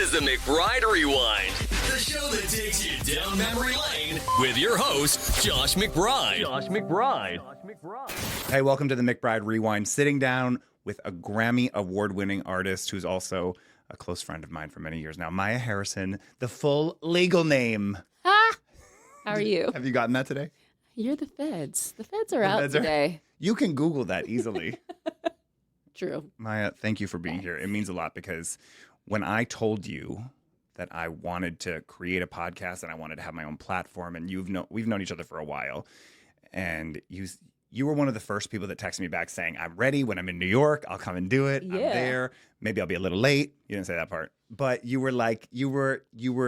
is the McBride Rewind, the show that takes you down memory lane with your host, Josh McBride. Hey, welcome to the McBride Rewind. Sitting down with a Grammy Award-winning artist who's also a close friend of mine for many years now, Maya Harrison, the full legal name. How are you? Have you gotten that today? You're the feds. The feds are out today. You can Google that easily. True. Maya, thank you for being here. It means a lot because when I told you that I wanted to create a podcast and I wanted to have my own platform, and we've known each other for a while, and you were one of the first people that texted me back saying, I'm ready. When I'm in New York, I'll come and do it. Yeah. I'm there. Maybe I'll be a little late. You didn't say that part. But you were like, you were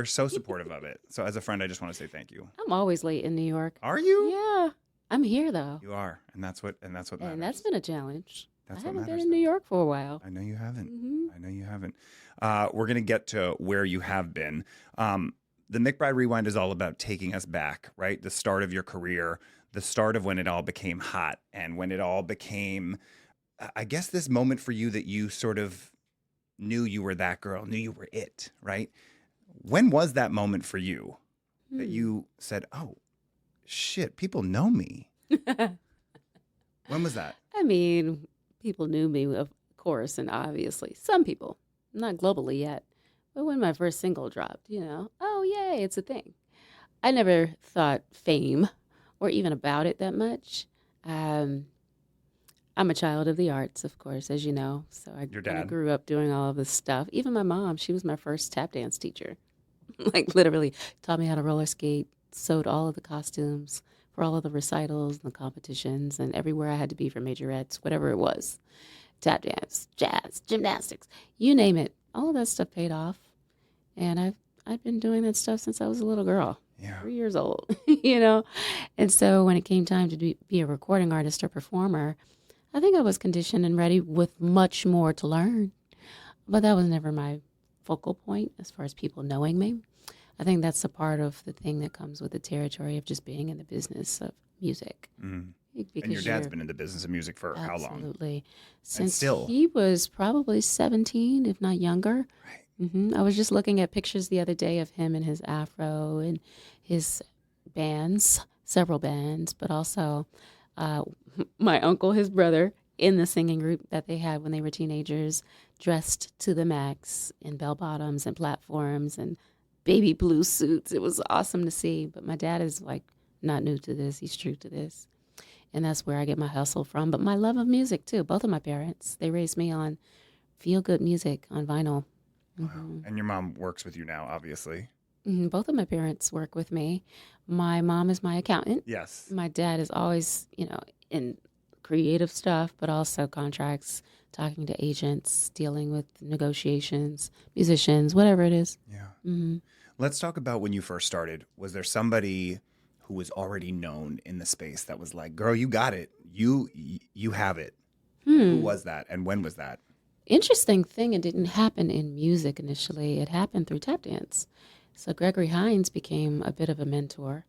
so supportive of it. So as a friend, I just want to say thank you. I'm always late in New York. Are you? Yeah. I'm here though. You are. And that's what matters. And that's been a challenge. That's I what haven't matters, been in New York for a while. I know you haven't. Mm-hmm. I know you haven't. We're going to get to where you have been. The McBride Rewind is all about taking us back, right? The start of your career, the start of when it all became hot, and when it all became, I guess, this moment for you that you sort of knew you were that girl, knew you were it, right? When was that moment for you that you said, oh, shit, people know me? When was that? I mean, people knew me, of course, and obviously. Some people, not globally yet. But when my first single dropped, oh, yay, it's a thing. I never thought fame or even about it that much. I'm a child of the arts, of course, as you know. So I kind of grew up doing all of this stuff. Even my mom, she was my first tap dance teacher. Like literally taught me how to roller skate, sewed all of the costumes for all of the recitals and the competitions and everywhere I had to be for majorettes, whatever it was. Tap dance, jazz, gymnastics, you name it. All of that stuff paid off. And I've been doing that stuff since I was a little girl. Yeah. 3 years old, And so when it came time to be a recording artist or performer, I think I was conditioned and ready with much more to learn. But that was never my focal point as far as people knowing me. I think that's a part of the thing that comes with the territory of just being in the business of music. Mm. And your dad's been in the business of music for how long? Absolutely. Since he was probably 17, if not younger. Right. Mm-hmm. I was just looking at pictures the other day of him and his afro and his bands, several bands, but also my uncle, his brother, in the singing group that they had when they were teenagers, dressed to the max in bell bottoms and platforms and baby blue suits. It was awesome to see. But my dad is like not new to this. He's true to this. And that's where I get my hustle from. But my love of music, too. Both of my parents, they raised me on feel-good music on vinyl. Mm-hmm. Wow. And your mom works with you now, obviously. Mm-hmm. Both of my parents work with me. My mom is my accountant. Yes. My dad is always, in creative stuff, but also contracts, talking to agents, dealing with negotiations, musicians, whatever it is. Yeah. Mm-hmm. Let's talk about when you first started. Was there somebody who was already known in the space that was like, girl, you got it. You have it. Who was that? And when was that? Interesting thing, it didn't happen in music initially. It happened through tap dance. So Gregory Hines became a bit of a mentor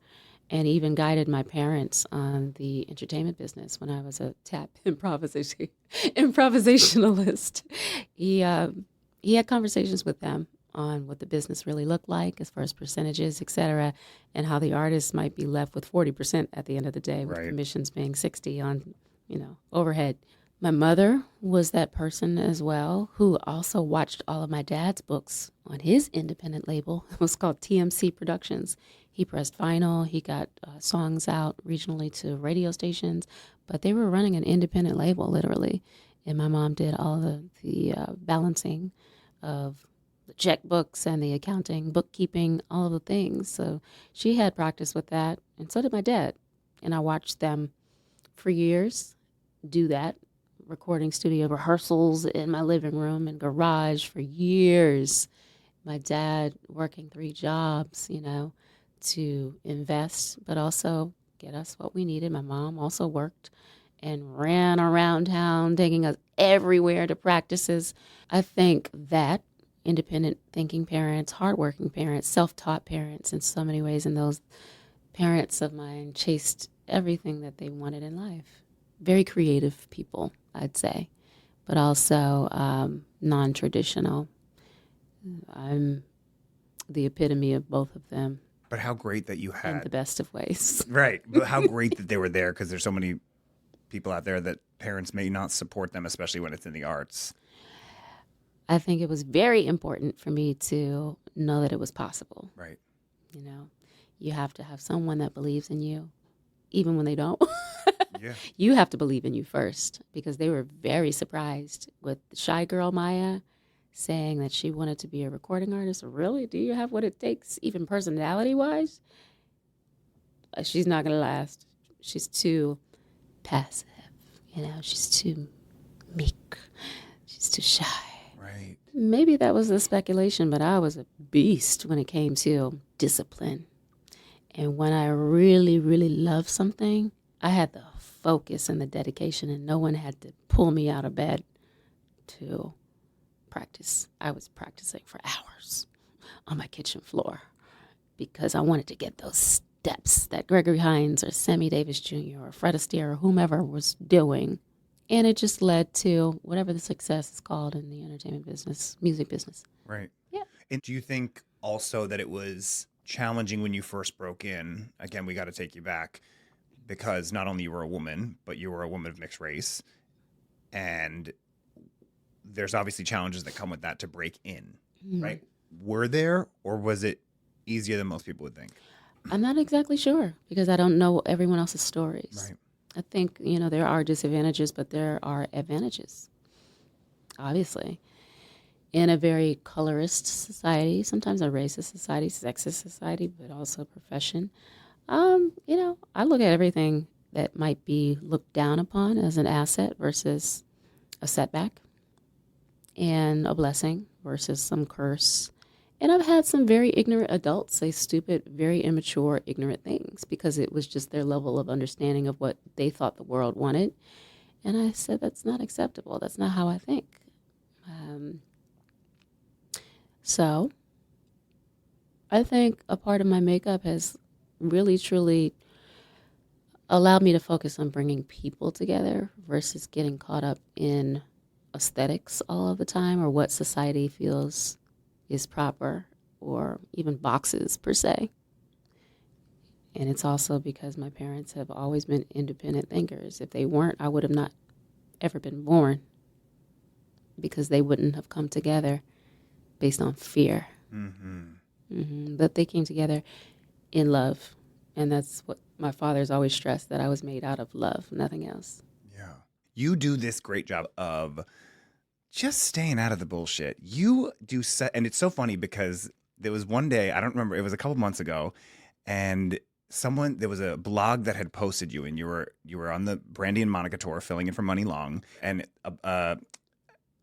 and even guided my parents on the entertainment business when I was a tap improvisationalist. He had conversations with them on what the business really looked like as far as percentages, et cetera, and how the artists might be left with 40% at the end of the day, with commissions being 60 on, overhead. My mother was that person as well, who also watched all of my dad's books on his independent label. It was called TMC Productions. He pressed vinyl. He got songs out regionally to radio stations, but they were running an independent label, literally. And my mom did all the balancing of the checkbooks and the accounting, bookkeeping, all of the things. So she had practice with that, and so did my dad. And I watched them for years do that. Recording studio rehearsals in my living room and garage for years. My dad working 3 jobs, to invest, but also get us what we needed. My mom also worked and ran around town, taking us everywhere to practices. I think that independent thinking parents, hardworking parents, self-taught parents in so many ways, and those parents of mine chased everything that they wanted in life. Very creative people, I'd say, but also non-traditional. I'm the epitome of both of them. But how great that you had. In the best of ways. Right. But how great that they were there, because there's so many people out there that parents may not support them, especially when it's in the arts. I think it was very important for me to know that it was possible. Right. You know, you have to have someone that believes in you, even when they don't. Yeah. You have to believe in you first, because they were very surprised with shy girl Maya saying that she wanted to be a recording artist. Really? Do you have what it takes, even personality-wise? She's not going to last. She's too passive. You know, she's too meek. She's too shy. Right. Maybe that was the speculation, but I was a beast when it came to discipline. And when I really, really loved something, I had the focus and the dedication, and no one had to pull me out of bed to practice. I was practicing for hours on my kitchen floor because I wanted to get those steps that Gregory Hines or Sammy Davis Jr. or Fred Astaire or whomever was doing. And it just led to whatever the success is called in the entertainment business, music business. Right. Yeah. And do you think also that it was challenging when you first broke in? Again, we got to take you back, because not only you were a woman, but you were a woman of mixed race. And there's obviously challenges that come with that to break in, right? Were there, or was it easier than most people would think? I'm not exactly sure, because I don't know everyone else's stories. Right. I think, there are disadvantages, but there are advantages, obviously. In a very colorist society, sometimes a racist society, sexist society, but also profession, I look at everything that might be looked down upon as an asset versus a setback, and a blessing versus some curse. And I've had some very ignorant adults say stupid, very immature, ignorant things because it was just their level of understanding of what they thought the world wanted. And I said, that's not acceptable. That's not how I think. So I think a part of my makeup has really, truly allowed me to focus on bringing people together versus getting caught up in aesthetics all of the time, or what society feels is proper, or even boxes per se. And it's also because my parents have always been independent thinkers. If they weren't, I would have not ever been born, because they wouldn't have come together based on fear. But they came together in love. And that's what my father's always stressed, that I was made out of love, nothing else. Yeah. You do this great job of just staying out of the bullshit. You do and it's so funny because there was one day, I don't remember, it was a couple months ago, and there was a blog that had posted you, and you were on the Brandy and Monica tour filling in for Money Long, and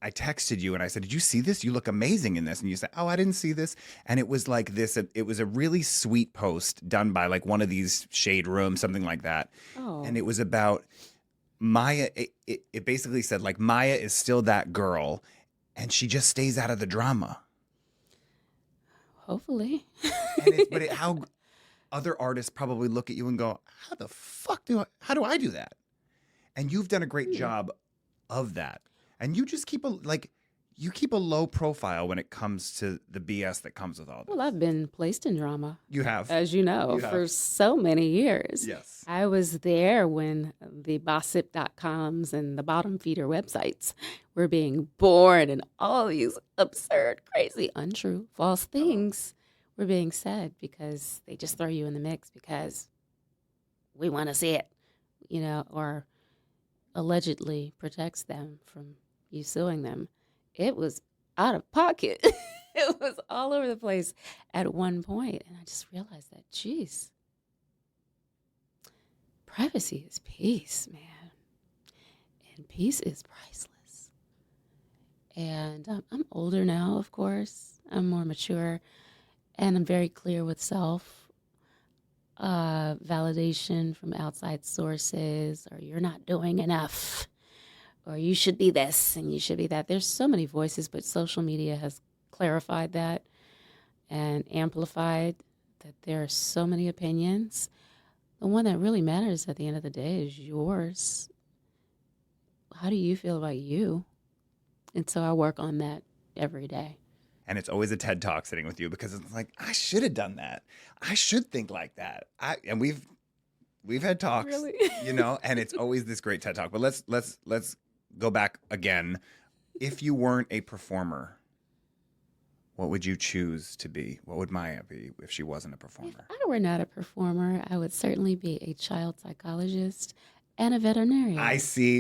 I texted you and I said, did you see this? You look amazing in this. And you said, oh, I didn't see this. And it was like this, it was a really sweet post done by like one of these shade rooms, something like that. Oh. And it was about Maya. It basically said like, Maya is still that girl and she just stays out of the drama. Hopefully. But how other artists probably look at you and go, how the fuck how do I do that? And you've done a great job of that. And you just keep a low profile when it comes to the BS that comes with all this. Well, I've been placed in drama. You have. As you know, for so many years. Yes. I was there when the gossip.coms and the bottom feeder websites were being born, and all these absurd, crazy, untrue, false things were being said because they just throw you in the mix because we want to see it, or allegedly protects them from you suing them. It was out of pocket. It was all over the place at one point. And I just realized that, geez, privacy is peace, man. And peace is priceless. And I'm older now, of course. I'm more mature. And I'm very clear with self. Validation from outside sources, or you're not doing enough, or you should be this and you should be that. There's so many voices, but social media has clarified that and amplified that there are so many opinions. The one that really matters at the end of the day is yours. How do you feel about you? And so I work on that every day. and it's always a TED Talk sitting with you because it's like, I should have done that. I should think like that. And we've had talks, Really? And it's always this great TED Talk. But let's go back again. If you weren't a performer, what would you choose to be? What would Maya be if she wasn't a performer? If I were not a performer, I would certainly be a child psychologist and a veterinarian. I see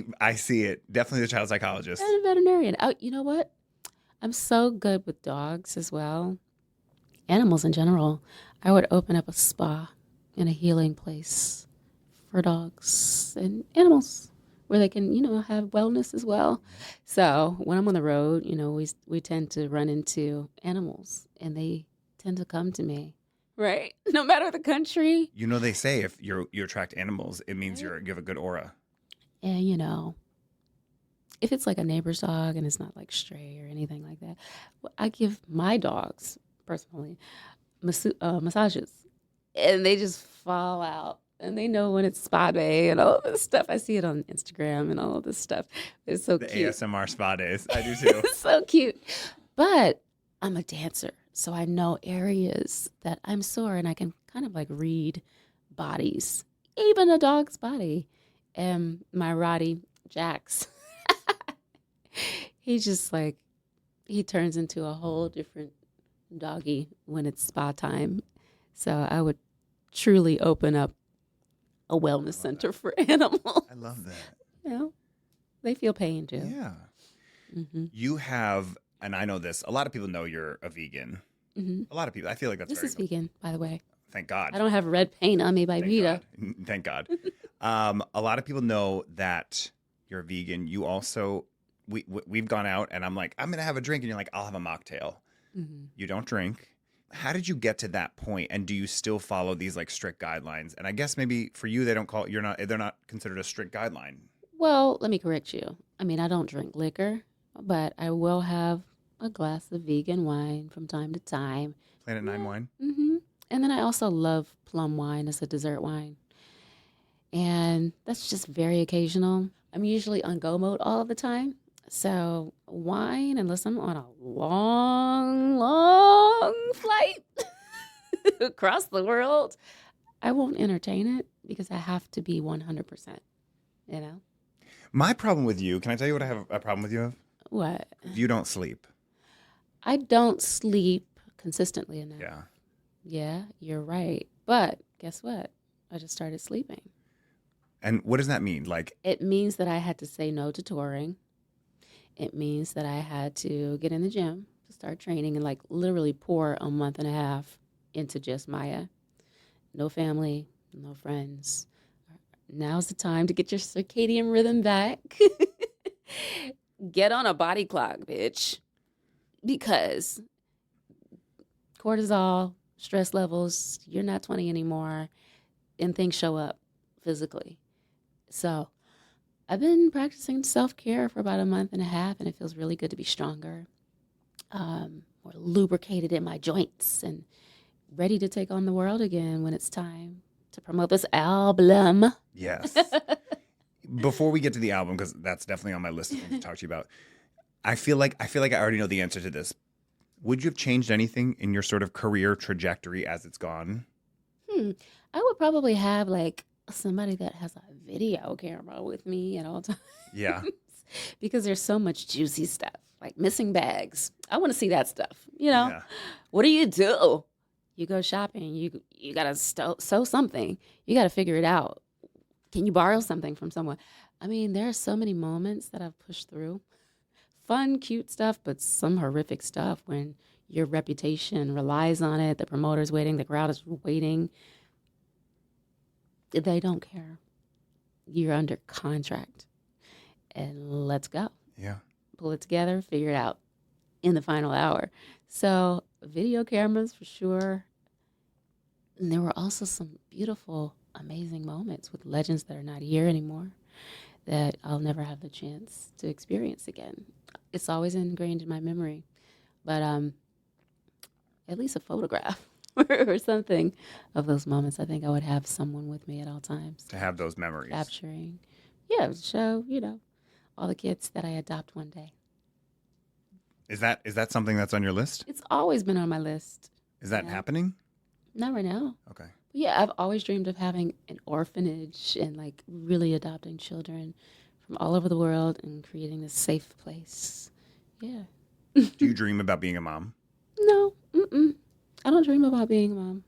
it. Definitely the child psychologist. And a veterinarian. Oh, you know what? I'm so good with dogs as well. Animals in general. I would open up a spa and a healing place for dogs and animals where they can, have wellness as well. So when I'm on the road, we tend to run into animals and they tend to come to me, right? No matter the country. They say if you attract animals, it means you have a good aura. And, if it's like a neighbor's dog and it's not like stray or anything like that, I give my dogs, personally, massages. And they just fall out. And they know when it's spa day and all this stuff. I see it on Instagram and all of this stuff. It's so cute. The ASMR spa days. I do too. It's so cute. But I'm a dancer. So I know areas that I'm sore and I can kind of like read bodies, even a dog's body. And my Roddy, Jax, he just he turns into a whole different doggy when it's spa time. So I would truly open up a wellness center for animals. I love that. They feel pain too. Yeah. Mm-hmm. You have, and I know this, a lot of people know you're a vegan. Mm-hmm. A lot of people, I feel like that's This very is vegan, by the way. Thank God. I don't have red paint on me by Vita. Thank God. A lot of people know that you're vegan. You also, we've gone out and I'm like, I'm going to have a drink. And you're like, I'll have a mocktail. Mm-hmm. You don't drink. How did you get to that point? And do you still follow these like strict guidelines? And I guess maybe for you, they're not considered a strict guideline. Well, let me correct you. I mean, I don't drink liquor, but I will have a glass of vegan wine from time to time. Planet 9 wine? Mm-hmm. And then I also love plum wine as a dessert wine. And that's just very occasional. I'm usually on go mode all of the time. So wine, unless I'm on a long, long flight across the world, I won't entertain it because I have to be 100%, My problem with you, can I tell you what I have a problem with you of? What? You don't sleep. I don't sleep consistently enough. Yeah. Yeah, you're right. But guess what? I just started sleeping. And what does that mean? It means that I had to say no to touring. It means that I had to get in the gym to start training and literally pour a month and a half into just Maya. No family, no friends. Now's the time to get your circadian rhythm back. Get on a body clock, bitch. Because cortisol, stress levels, you're not 20 anymore, and things show up physically. So I've been practicing self-care for about a month and a half, and it feels really good to be stronger, more lubricated in my joints, and ready to take on the world again when it's time to promote this album. Yes. Before we get to the album, because that's definitely on my list of things to talk to you about, I feel like I already know the answer to this. Would you have changed anything in your sort of career trajectory as it's gone? I would probably have somebody that has a video camera with me at all times. Yeah. Because there's so much juicy stuff, like missing bags. I want to see that stuff. Yeah. What do? You go shopping. You got to sew something. You got to figure it out. Can you borrow something from someone? I mean, there are so many moments that I've pushed through. Fun, cute stuff, but some horrific stuff when your reputation relies on it. The promoter's waiting. The crowd is waiting. They don't care. You're under contract. And let's go. Yeah. Pull it together, figure it out in the final hour. So video cameras for sure. And there were also some beautiful, amazing moments with legends that are not here anymore that I'll never have the chance to experience again. It's always ingrained in my memory. But at least a photograph or something of those moments. I think I would have someone with me at all times. To have those memories. Capturing. Yeah, to show, all the kids that I adopt one day. Is that something that's on your list? It's always been on my list. Is that happening? Not right now. Okay. But yeah, I've always dreamed of having an orphanage and like really adopting children from all over the world and creating this safe place. Yeah. Do you dream about being a mom? No. I don't dream about being a mom.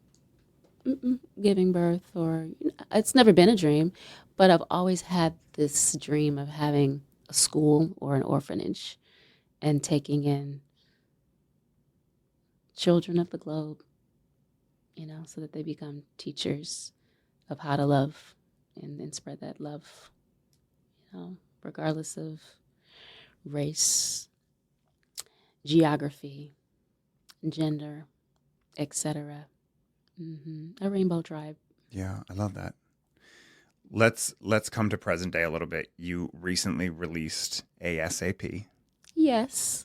Giving birth it's never been a dream, but I've always had this dream of having a school or an orphanage and taking in children of the globe, so that they become teachers of how to love and spread that love, regardless of race, geography, gender, etc. A rainbow tribe. Yeah, I love that. Let's come to present day a little bit. You recently released ASAP. Yes.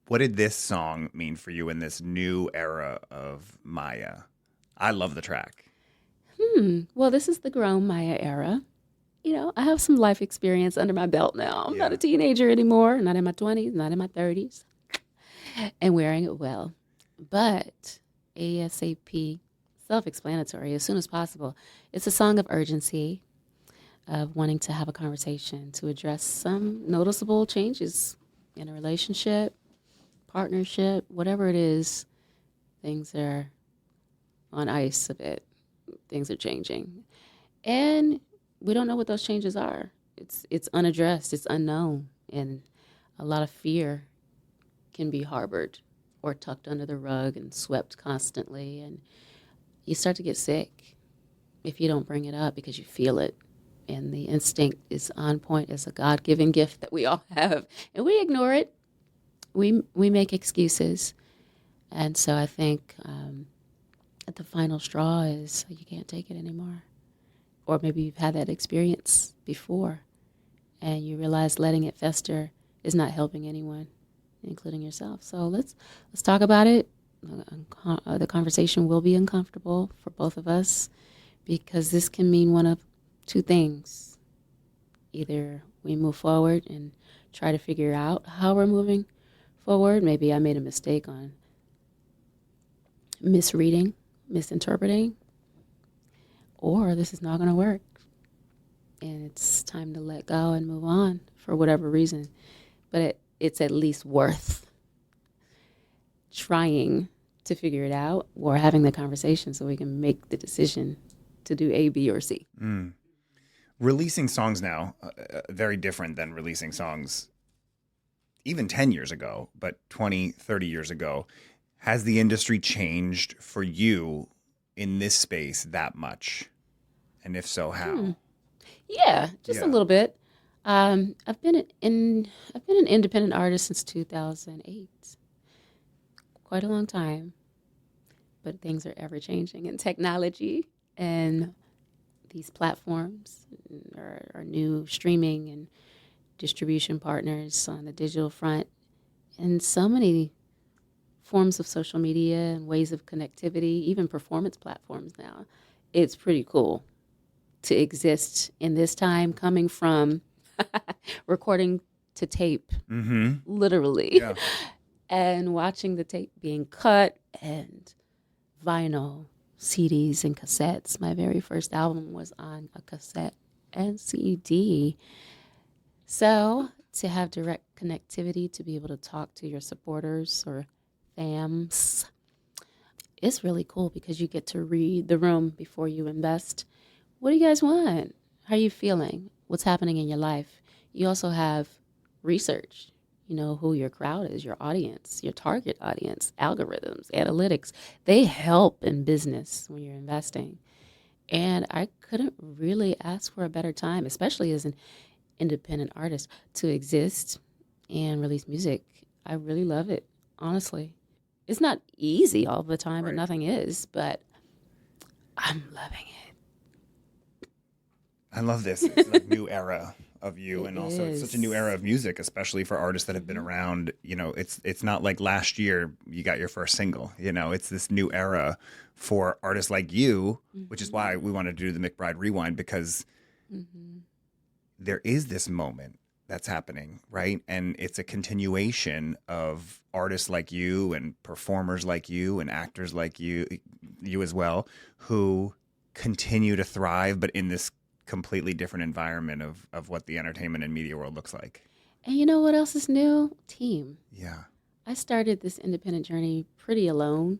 What did this song mean for you in this new era of Maya? I love the track. Well, this is the grown Maya era. I have some life experience under my belt now. I'm not a teenager anymore, not in my 20s, not in my 30s, and wearing it well. But ASAP, self-explanatory, as soon as possible. It's a song of urgency, of wanting to have a conversation, to address some noticeable changes in a relationship, partnership, whatever it is. Things are on ice a bit. Things are changing. And we don't know what those changes are. It's unaddressed, it's unknown, and a lot of fear can be harbored or tucked under the rug and swept constantly, and you start to get sick if you don't bring it up because you feel it. And the instinct is on point as a God-given gift that we all have, and we ignore it. We make excuses, and so I think the final straw is you can't take it anymore. Or maybe you've had that experience before, and you realize letting it fester is not helping anyone, including yourself. So let's talk about it. The conversation will be uncomfortable for both of us because this can mean one of two things. Either we move forward and try to figure out how we're moving forward. Maybe I made a mistake on misreading, misinterpreting, or this is not going to work. And it's time to let go and move on for whatever reason. But it's at least worth trying to figure it out or having the conversation so we can make the decision to do A, B, or C. Releasing songs now, very different than releasing songs even 10 years ago, but 20, 30 years ago. Has the industry changed for you in this space that much? And if so, how? Yeah, just a little bit. I've been an independent artist since 2008. Quite a long time. But things are ever changing in technology, and these platforms are new streaming and distribution partners on the digital front, and so many forms of social media and ways of connectivity, even performance platforms now. It's pretty cool to exist in this time, coming from recording to tape, literally, and watching the tape being cut, and vinyl, CDs, and cassettes. My very first album was on a cassette and CD. So to have direct connectivity, to be able to talk to your supporters or fams, it's really cool because you get to read the room before you invest. What do you guys want? How are you feeling? What's happening in your life? You also have research. You know who your crowd is, your audience, your target audience, algorithms, analytics. They help in business when you're investing. And I couldn't really ask for a better time, especially as an independent artist, to exist and release music. I really love it, honestly. It's not easy all the time, but nothing is. But I'm loving it. I love this. It's like new era of you, and also it's such a new era of music, especially for artists that have been around. You know, it's not like last year you got your first single. You know, it's this new era for artists like you, which is why we wanted to do the McBride Rewind, because there is this moment that's happening, right? And it's a continuation of artists like you and performers like you and actors like you as well, who continue to thrive, but in this completely different environment of what the entertainment and media world looks like. And you know what else is new? Team. Yeah. I started this independent journey pretty alone,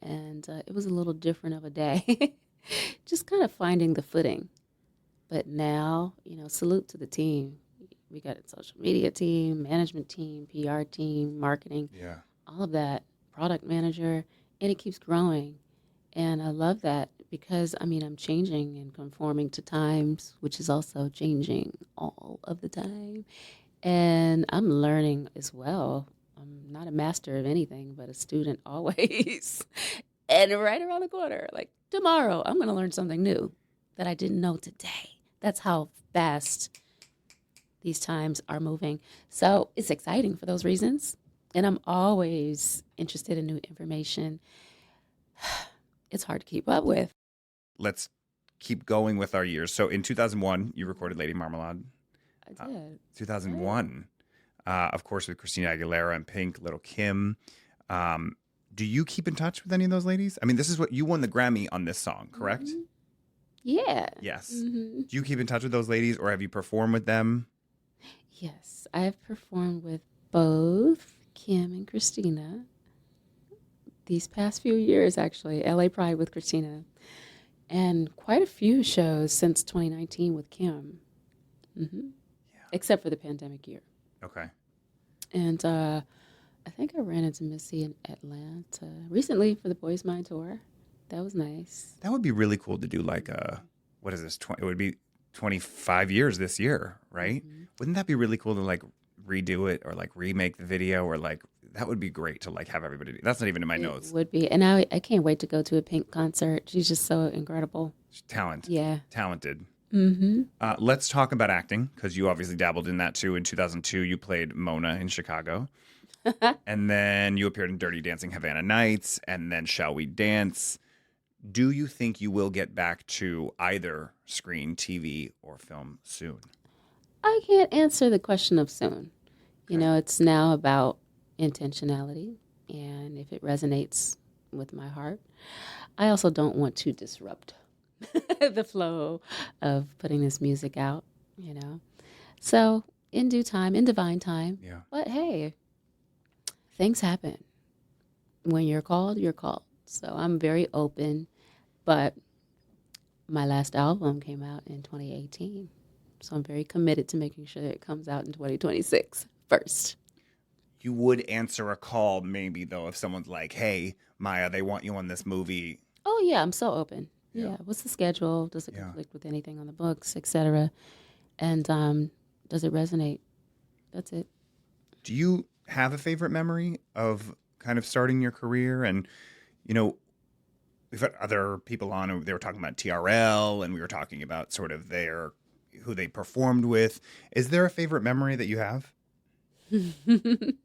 and it was a little different of a day. Just kind of finding the footing. But now, salute to the team. We got a social media team, management team, PR team, marketing, all of that, product manager, and it keeps growing. And I love that because, I'm changing and conforming to times, which is also changing all of the time. And I'm learning as well. I'm not a master of anything, but a student always. And right around the corner, like tomorrow, I'm going to learn something new that I didn't know today. That's how fast these times are moving. So it's exciting for those reasons. And I'm always interested in new information. It's hard to keep up with. Let's keep going with our years. So in 2001, you recorded Lady Marmalade. I did. 2001, of course, with Christina Aguilera and Pink, Little Kim. Do you keep in touch with any of those ladies? I mean, this is what you won the Grammy on this song, correct? Mm-hmm. Yeah. Yes. Mm-hmm. Do you keep in touch with those ladies, or have you performed with them? Yes, I have performed with both Kim and Christina these past few years, actually. LA Pride with Christina, and quite a few shows since 2019 with Kim. Mm-hmm. Except for the pandemic year. Okay. And I think I ran into Missy in Atlanta recently for the Boys Mind Tour. That was nice. That would be really cool to do like what is this? It would be 25 years this year, right? Mm-hmm. Wouldn't that be really cool to like redo it or like remake the video or like that would be great to like have everybody do. That's not even in my notes. It would be. And I can't wait to go to a Pink concert. She's just so incredible. Talent. Yeah. Talented. Mm-hmm. Let's talk about acting because you obviously dabbled in that too. In 2002, you played Mona in Chicago. And then you appeared in Dirty Dancing Havana Nights and then Shall We Dance. Do you think you will get back to either screen, TV, or film soon? I can't answer the question of soon. Okay. It's now about intentionality and if it resonates with my heart. I also don't want to disrupt the flow of putting this music out, So in due time, in divine time. Yeah. But hey, things happen. When you're called, you're called. So I'm very open. But my last album came out in 2018. So I'm very committed to making sure that it comes out in 2026 first. You would answer a call maybe, though, if someone's like, hey, Maya, they want you on this movie. Oh, yeah, I'm so open. Yeah. What's the schedule? Does it conflict with anything on the books, et cetera? And does it resonate? That's it. Do you have a favorite memory of kind of starting your career? And, we've had other people on who they were talking about TRL and we were talking about sort of who they performed with. Is there a favorite memory that you have?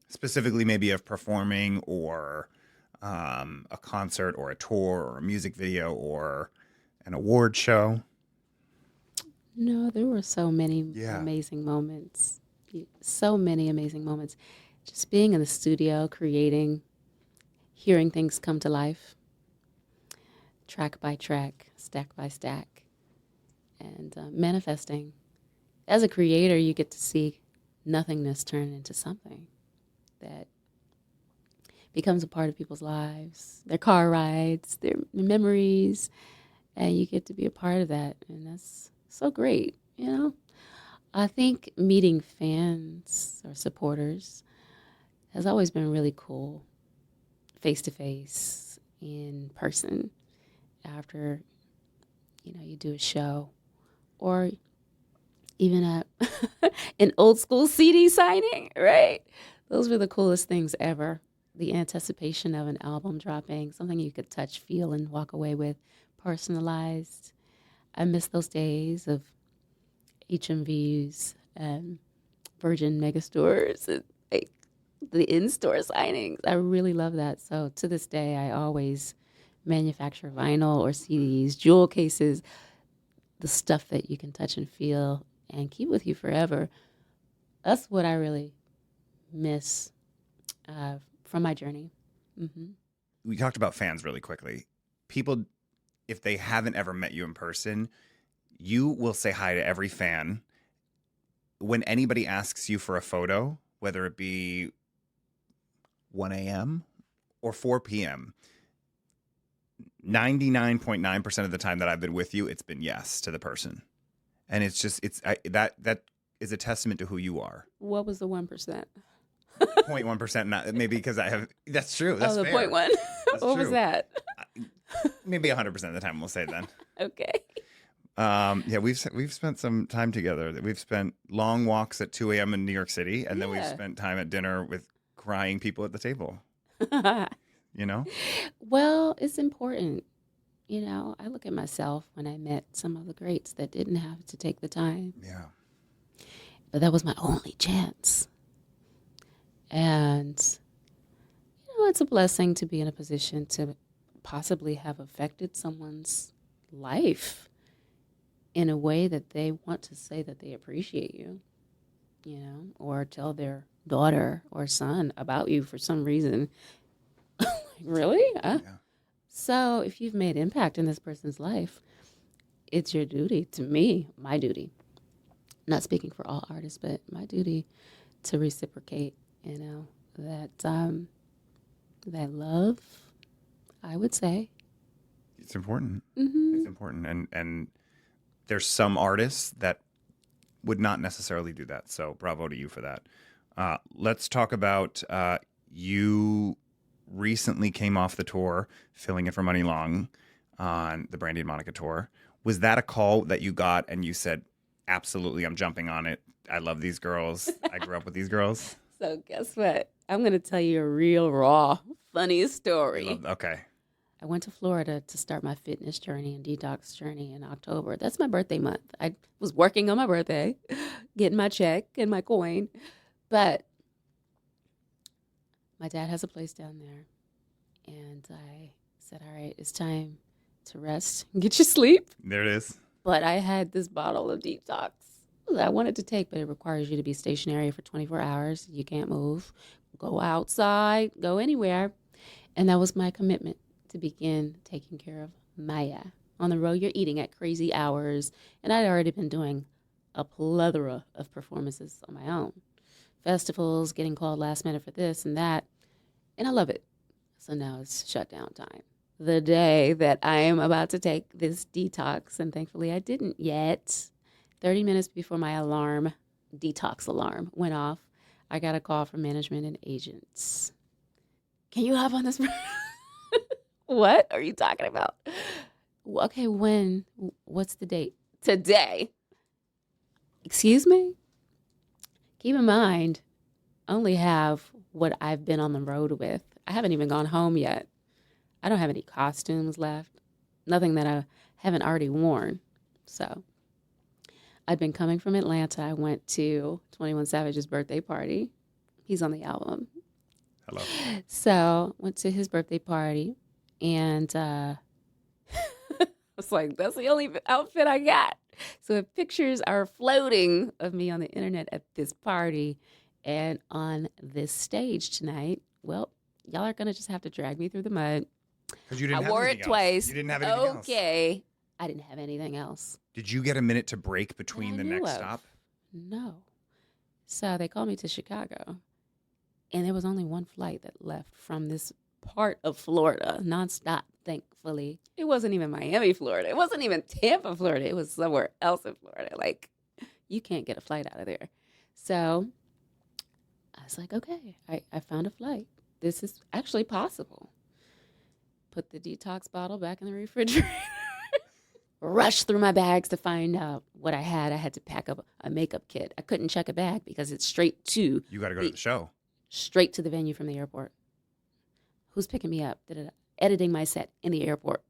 Specifically maybe of performing or a concert or a tour or a music video or an award show? No, there were so many amazing moments. So many amazing moments. Just being in the studio, creating, hearing things come to life, track by track, stack by stack, and manifesting. As a creator, you get to see nothingness turn into something that becomes a part of people's lives, their car rides, their memories, and you get to be a part of that, and that's so great, I think meeting fans or supporters has always been really cool, face-to-face, in person, after, you do a show, or even an old school CD signing, right? Those were the coolest things ever. The anticipation of an album dropping, something you could touch, feel, and walk away with, personalized. I miss those days of HMVs and Virgin Megastores and like the in-store signings. I really love that. So to this day, I always manufacture vinyl or CDs, jewel cases, the stuff that you can touch and feel and keep with you forever. that's what I really miss from my journey. Mm-hmm. We talked about fans really quickly. People, if they haven't ever met you in person, you will say hi to every fan. When anybody asks you for a photo, whether it be 1 a.m. or 4 p.m., 99.9% of the time that I've been with you, it's been yes to the person. And it's just, that is a testament to who you are. What was the 1%? 0.1%, not maybe because I have, that's true. That's the fair. 0.1. What true. was that? Maybe 100% of the time we'll say then. Okay. Yeah, we've spent some time together. We've spent long walks at 2 a.m. in New York City, and then we've spent time at dinner with crying people at the table. You know? Well, it's important. You know, I look at myself when I met some of the greats that didn't have to take the time. Yeah. But that was my only chance. And, you know, it's a blessing to be in a position to possibly have affected someone's life in a way that they want to say that they appreciate you, you know, or tell their daughter or son about you for some reason. Really? Yeah. So if you've made impact in this person's life, it's your duty, to me, my duty, not speaking for all artists, but my duty to reciprocate, you know, that love, I would say. It's important. Mm-hmm. It's important. And there's some artists that would not necessarily do that. So bravo to you for that. Let's talk about you recently came off the tour, filling in for Money Long on the Brandy and Monica tour. Was that a call that you got and you said, absolutely, I'm jumping on it. I love these girls. I grew up with these girls. So guess what? I'm going to tell you a real raw, funny story. Okay. I went to Florida to start my fitness journey and detox journey in October. That's my birthday month. I was working on my birthday, getting my check and my coin. But my dad has a place down there. And I said, all right, it's time to rest and get your sleep. There it is. But I had this bottle of detox that I wanted to take, but it requires you to be stationary for 24 hours. You can't move, go outside, go anywhere. And that was my commitment to begin taking care of Maya. On the road, you're eating at crazy hours. And I'd already been doing a plethora of performances on my own. Festivals, getting called last minute for this and that. And I love it. So now it's shutdown time. The day that I am about to take this detox, and thankfully I didn't yet, 30 minutes before my detox alarm went off, I got a call from management and agents. Can you hop on this? What are you talking about? Okay, when? What's the date? Today. Excuse me? Keep in mind, I only have what I've been on the road with. I haven't even gone home yet. I don't have any costumes left. Nothing that I haven't already worn. So I'd been coming from Atlanta. I went to 21 Savage's birthday party. He's on the album. Hello. So went to his birthday party, and I was like, that's the only outfit I got. So if pictures are floating of me on the internet at this party and on this stage tonight, well, y'all are going to just have to drag me through the mud. Because you didn't I have wore anything it else. twice. You didn't have anything else. Okay. I didn't have anything else. Did you get a minute to break between the next stop? No. So they called me to Chicago, and there was only one flight that left from this part of Florida, nonstop, thankfully. It wasn't even Miami, Florida. It wasn't even Tampa, Florida. It was somewhere else in Florida. Like, you can't get a flight out of there. So I was like, okay, I found a flight. This is actually possible. Put the detox bottle back in the refrigerator. Rushed through my bags to find out what I had. I had to pack up a makeup kit. I couldn't check a bag because it's straight to... You got to go to the show. Straight to the venue from the airport. Who's picking me up? Editing my set in the airport.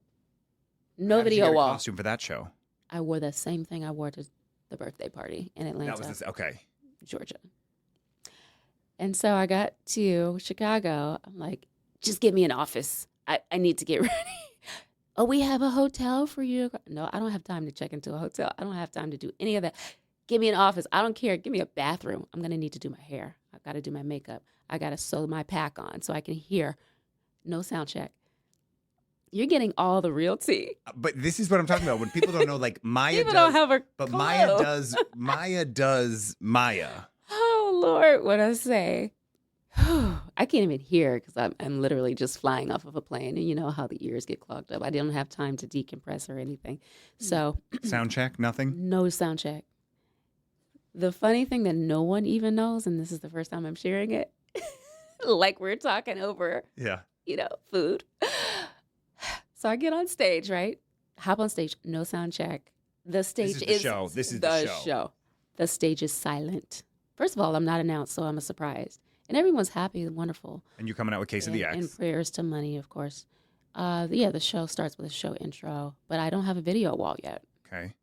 No video wall. wall. Costume for that show. I wore the same thing I wore to the birthday party in Atlanta. That was okay. Georgia. And so I got to Chicago. I'm like, just give me an office. I need to get ready. Oh, we have a hotel for you. No, I don't have time to check into a hotel. I don't have time to do any of that. Give me an office. I don't care. Give me a bathroom. I'm going to need to do my hair. I got to do my makeup. I got to sew my pack on so I can hear. No sound check. You're getting all the real tea. But this is what I'm talking about. When people don't know, like Maya People does, don't have a but clue. Maya does Maya. Oh, Lord, what I say. I can't even hear because I'm literally just flying off of a plane. And you know how the ears get clogged up. I didn't have time to decompress or anything. So Sound check, nothing? no sound check. The funny thing that no one even knows, and this is the first time I'm sharing it, like we're talking over, food. So I get on stage, right? Hop on stage, no sound check. The stage This is the show. The stage is silent. First of all, I'm not announced, so I'm a surprise. And everyone's happy and wonderful. And you're coming out with Case of the X. And prayers to money, of course. The show starts with a show intro, but I don't have a video wall yet. Okay.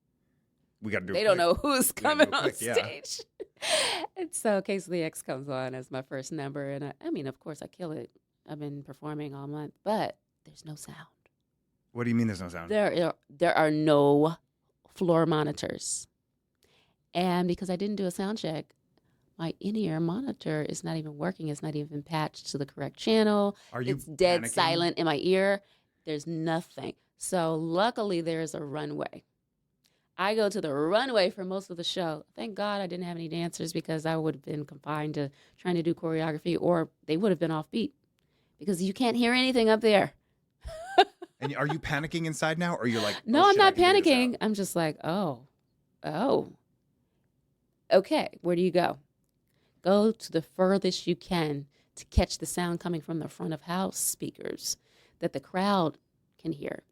We got to do it. They don't know who's coming on quick, stage. And so Case of the X comes on as my first number. And I mean, of course, I kill it. I've been performing all month, but there's no sound. What do you mean there's no sound? There are no floor monitors. And because I didn't do a sound check, my in-ear monitor is not even working. It's not even patched to the correct channel. It's dead panicking? silent in my ear. There's nothing. So luckily there's a runway. I go to the runway for most of the show. Thank God I didn't have any dancers because I would have been confined to trying to do choreography, or they would have been off beat because you can't hear anything up there. And are you panicking inside now, or you're like, no, I'm not panicking. I'm just like, oh, okay, where do you go? Go to the furthest you can to catch the sound coming from the front of house speakers that the crowd can hear.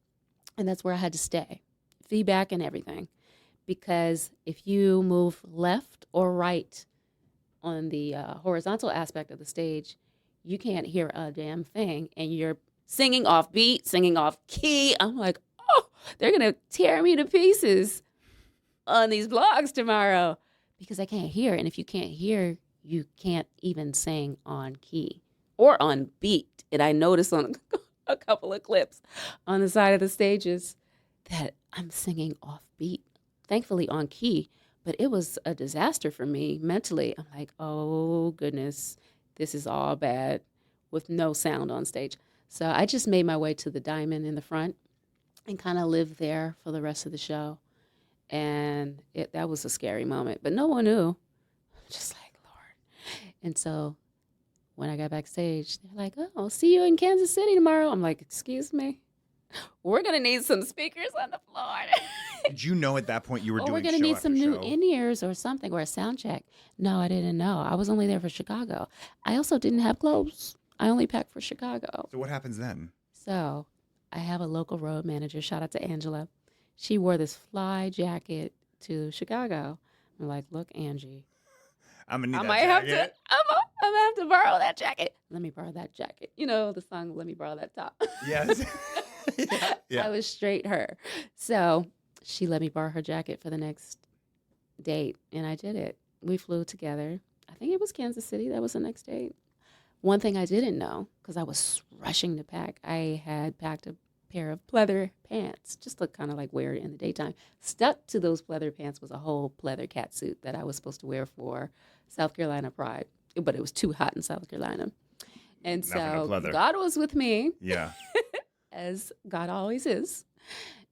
And that's where I had to stay. Feedback and everything. Because if you move left or right on the horizontal aspect of the stage, you can't hear a damn thing. And you're singing off beat, singing off key. I'm like, oh, they're going to tear me to pieces on these vlogs tomorrow because I can't hear. And if you can't hear, you can't even sing on key or on beat. And I noticed on a couple of clips on the side of the stages that I'm singing off beat, thankfully on key, but it was a disaster for me mentally. I'm like, oh goodness, this is all bad with no sound on stage. So I just made my way to the diamond in the front and kind of lived there for the rest of the show. And that was a scary moment, but no one knew. I'm just like, Lord. And so when I got backstage, they're like, oh, I'll see you in Kansas City tomorrow. I'm like, excuse me? We're going to need some speakers on the floor. Did you know at that point you were doing we're going to need some new in-ears or something, or a sound check? No, I didn't know. I was only there for Chicago. I also didn't have clothes. I only packed for Chicago. So what happens then? So I have a local road manager. Shout out to Angela. She wore this fly jacket to Chicago. I'm like, look, Angie. I'm going to need I'm going to have to borrow that jacket. Let me borrow that jacket. You know the song, Let Me Borrow That Top. Yes. Yeah. I was straight her. So she let me borrow her jacket for the next date, and I did it. We flew together. I think it was Kansas City. That was the next date. One thing I didn't know, because I was rushing to pack, I had packed a pair of pleather pants, just to kind of like wear it in the daytime. Stuck to those pleather pants was a whole pleather catsuit that I was supposed to wear for South Carolina Pride, but it was too hot in South Carolina. And so God was with me. Yeah. As God always is.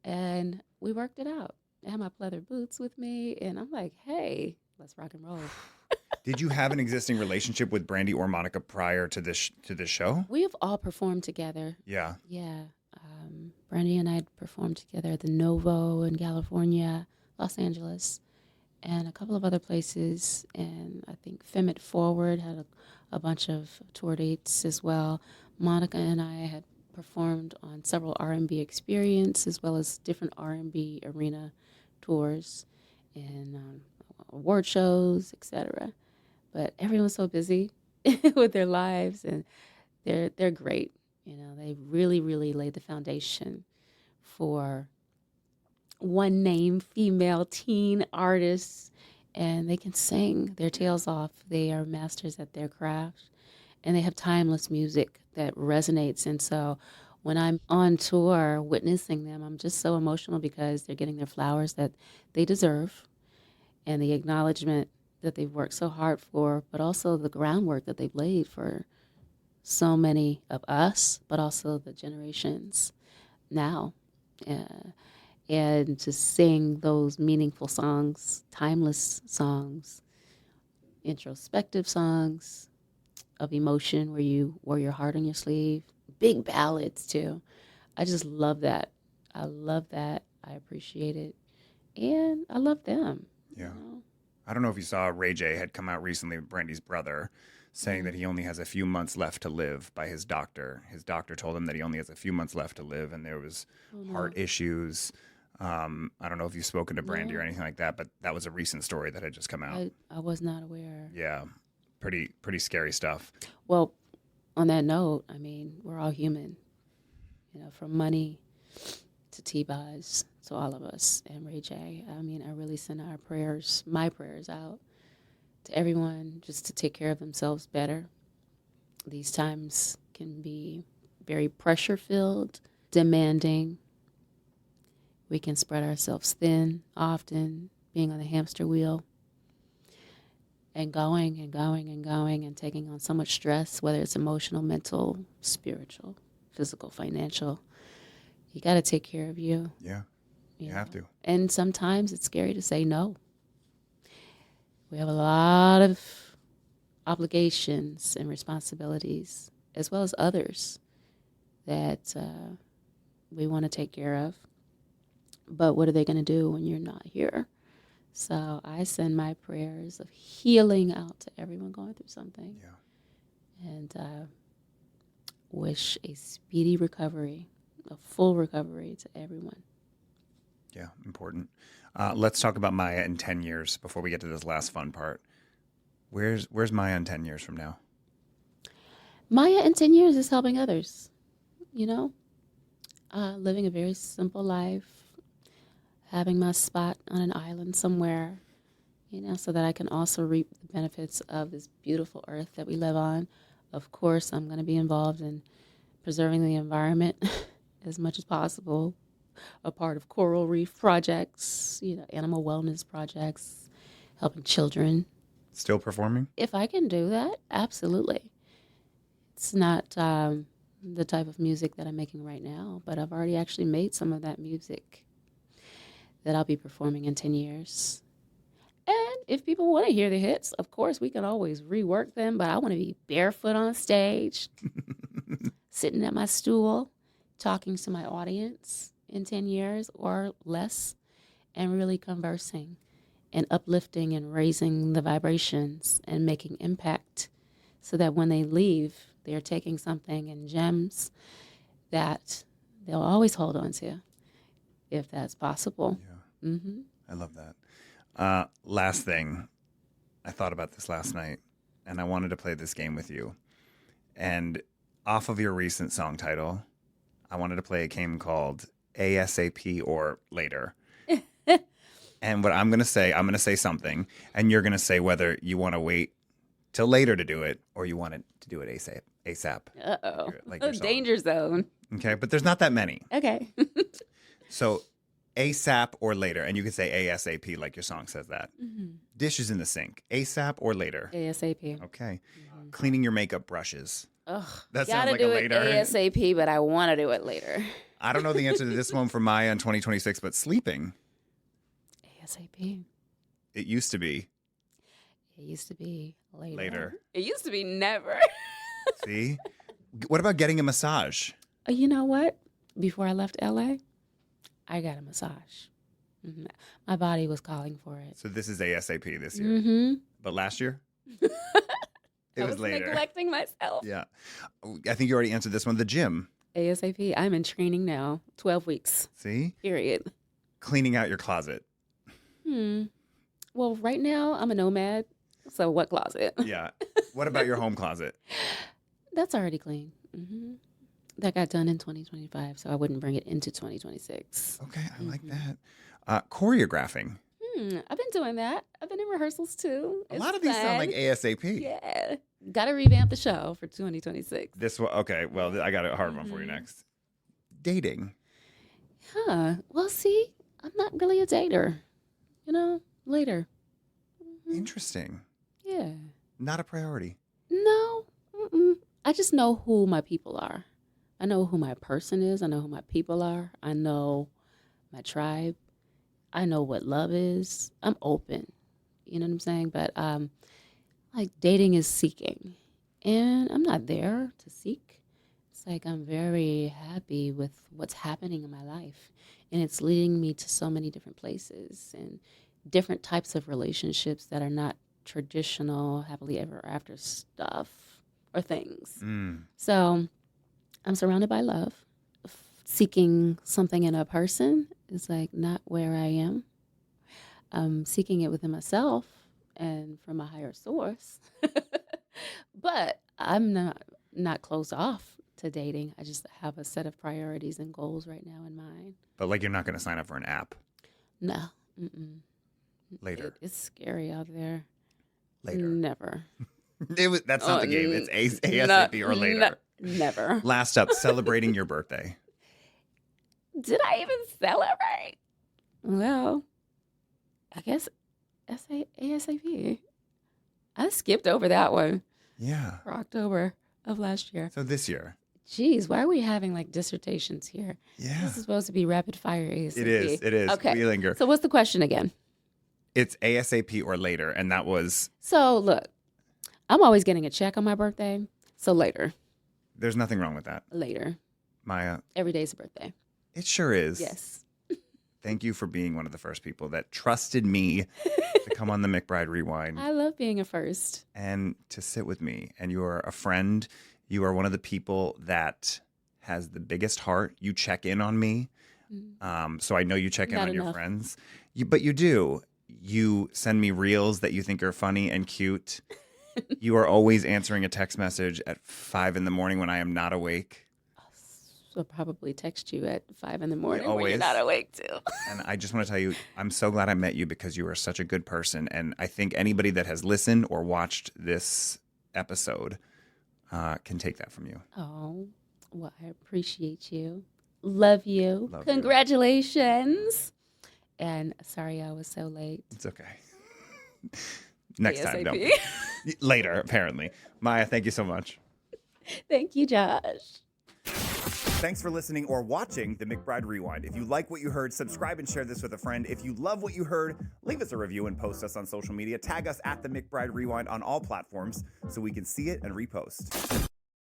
And we worked it out. I had my pleather boots with me, and I'm like, hey, let's rock and roll. Did you have an existing relationship with Brandy or Monica prior to this show? We have all performed together. Yeah. Yeah. Brandy and I had performed together at the Novo in California, Los Angeles, and a couple of other places. And I think Femme It Forward had a bunch of tour dates as well. Monica and I had performed on several R&B Experience as well as different R&B arena tours and award shows, etc. But everyone's so busy with their lives, and they're great. You know, they really, really laid the foundation for one-name female teen artists, and they can sing their tails off. They are masters at their craft, and they have timeless music that resonates. And so when I'm on tour witnessing them, I'm just so emotional because they're getting their flowers that they deserve. and the acknowledgement that they've worked so hard for, but also the groundwork that they've laid for so many of us, but also the generations now. And to sing those meaningful songs, timeless songs, introspective songs of emotion where you wear your heart on your sleeve, big ballads too. I just love that. I love that. I appreciate it. And I love them. Yeah. You know? I don't know if you saw Ray J had come out recently with Brandy's brother saying that he only has a few months left to live by his doctor. His doctor told him that he only has a few months left to live, and there was heart issues. I don't know if you've spoken to Brandy or anything like that, but that was a recent story that had just come out. I was not aware. Yeah, pretty scary stuff. Well, on that note, I mean, we're all human. You know, from money to T-Boz to all of us and Ray J. I mean, I really send our prayers, my prayers out to everyone just to take care of themselves better. These times can be very pressure-filled, demanding. We can spread ourselves thin often, being on the hamster wheel and going and going and going and taking on so much stress, whether it's emotional, mental, spiritual, physical, financial. You got to take care of you. Yeah, you have to. And sometimes it's scary to say no. We have a lot of obligations and responsibilities, as well as others, that we want to take care of. But what are they going to do when you're not here? So I send my prayers of healing out to everyone going through something. Yeah. And wish a speedy recovery, a full recovery to everyone. Yeah, important. Let's talk about Maya in 10 years before we get to this last fun part. Where's Maya in 10 years from now? Maya in 10 years is helping others, you know, living a very simple life, having my spot on an island somewhere, you know, so that I can also reap the benefits of this beautiful earth that we live on. Of course, I'm going to be involved in preserving the environment as much as possible, a part of coral reef projects, you know, animal wellness projects, helping children. Still performing? If I can do that, absolutely. It's not the type of music that I'm making right now, but I've already actually made some of that music that I'll be performing in 10 years. And if people want to hear the hits, of course, we can always rework them, but I want to be barefoot on stage, sitting at my stool, talking to my audience in 10 years or less, and really conversing and uplifting and raising the vibrations and making impact so that when they leave, they're taking something and gems that they'll always hold on to, if that's possible. Yeah. Mm-hmm. I love that. Last thing, I thought about this last night, and I wanted to play this game with you. And off of your recent song title, I wanted to play a game called ASAP or Later. And what I'm going to say something, and you're going to say whether you want to wait till later to do it or you want it to do it ASAP. Uh-oh. Like your song. Danger zone. Okay, but there's not that many. Okay. So ASAP or later, and you can say ASAP like your song says that. Mm-hmm. Dishes in the sink, ASAP or later? ASAP. Okay. Mm-hmm. Cleaning your makeup brushes. Ugh, that sounds like a later. ASAP, but I want to do it later. I don't know the answer to this one for Maya in 2026, but sleeping. ASAP. It used to be. It used to be later. Later. It used to be never. See? What about getting a massage? You know what? Before I left LA, I got a massage. Mm-hmm. My body was calling for it. So this is ASAP this year. Mm-hmm. But last year? I was later. Neglecting myself. Yeah. I think you already answered this one. The gym. ASAP. I'm in training now. 12 weeks. See? Period. Cleaning out your closet. Well, right now, I'm a nomad. So what closet? Yeah. What about your home closet? That's already clean. Mm-hmm. That got done in 2025, so I wouldn't bring it into 2026. Okay, I like that. Choreographing. I've been doing that. I've been in rehearsals too. A lot of these sound like ASAP. Yeah. Got to revamp the show for 2026. This one, okay. Well, I got a hard one for you next. Dating. Well, see, I'm not really a dater. You know, later. Interesting. Yeah. Not a priority. No. Mm-mm. I just know who my people are. I know who my person is. I know who my people are. I know my tribe. I know what love is. I'm open. You know what I'm saying? But like dating is seeking. And I'm not there to seek. It's like I'm very happy with what's happening in my life. And it's leading me to so many different places and different types of relationships that are not traditional happily ever after stuff or things. So I'm surrounded by love. Seeking something in a person is like not where I am. I'm seeking it within myself and from a higher source. But I'm not closed off to dating. I just have a set of priorities and goals right now in mind. But like you're not going to sign up for an app? No. Mm-mm. Later. It's scary out there. Later. Never. That's not the game. It's ASAP or later. Never. Last up, celebrating your birthday. Did I even celebrate? Well, I guess ASAP. I skipped over that one Yeah. for October of last year. So this year. Geez, why are we having like dissertations here? Yeah. This is supposed to be rapid fire ASAP. It is. Okay. We linger. So what's the question again? It's ASAP or later, and that was... So look, I'm always getting a check on my birthday. So later. There's nothing wrong with that. Later. Maya. Every day's a birthday. It sure is. Yes. Thank you for being one of the first people that trusted me to come on the McBride Rewind. I love being a first. And to sit with me. And you are a friend. You are one of the people that has the biggest heart. You check in on me. So I know you check in Not on your enough. friends. But you do. You send me reels that you think are funny and cute. You are always answering a text message at 5 a.m. when I am not awake. I'll probably text you at 5 a.m. when Always. you're not awake too. And I just want to tell you, I'm so glad I met you because you are such a good person. And I think anybody that has listened or watched this episode can take that from you. Oh, well, I appreciate you. Love you. Love you. Congratulations. And sorry I was so late. It's okay. Next time, ASAP. don't. Later, apparently. Maya, thank you so much. Thank you, Josh. Thanks for listening or watching the McBride Rewind. If you like what you heard, subscribe and share this with a friend. If you love what you heard, leave us a review and post us on social media. Tag us at the McBride Rewind on all platforms so we can see it and repost.